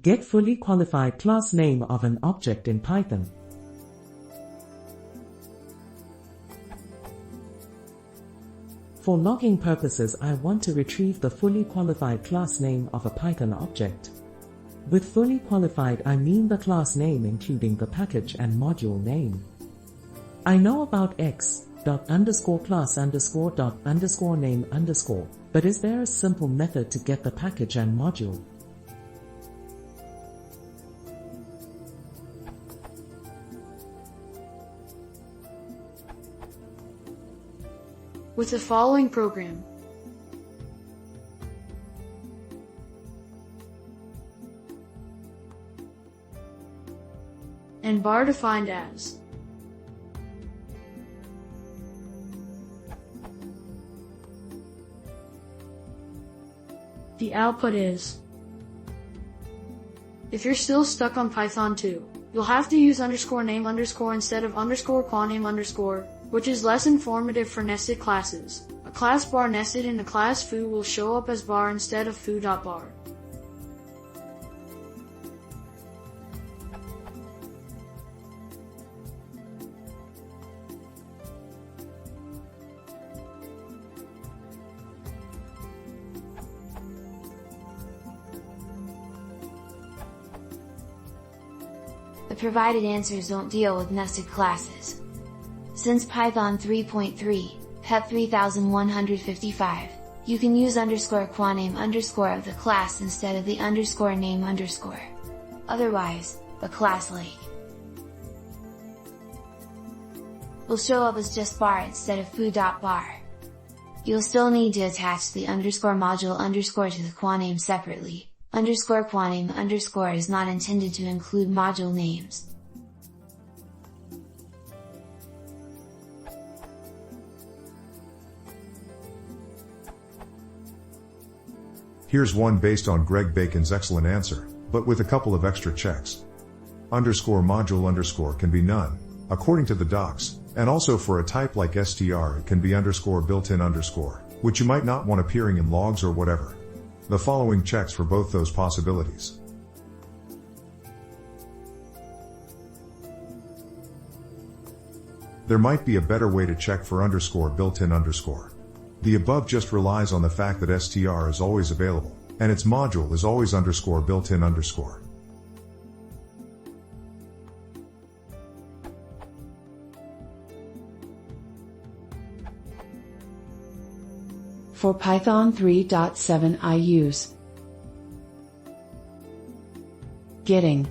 Get fully qualified class name of an object in Python. For logging purposes, I want to retrieve the fully qualified class name of a Python object. With fully qualified, I mean the class name including the package and module name. I know about x._class_dot_name_, but is there a simple method to get the package and module? With the following program. And var defined as. The output is. If you're still stuck on Python 2, you'll have to use _name_ instead of _quaname_, which is less informative for nested classes. A class bar nested in the class foo will show up as bar instead of foo.bar. The provided answers don't deal with nested classes. Since Python 3.3, PEP 3155, you can use _quaname_ of the class instead of the _name_. Otherwise, the class lake will show up as just bar instead of foo.bar. You'll still need to attach the _module_ to the quaname separately. _quaname_ is not intended to include module names. Here's one based on Greg Backon's excellent answer, but with a couple of extra checks. _module_ can be none, according to the docs, and also for a type like str it can be _built-in_, which you might not want appearing in logs or whatever. The following checks for both those possibilities. There might be a better way to check for _built-in_. The above just relies on the fact that str is always available, and its module is always _built-in_. For Python 3.7 I use getting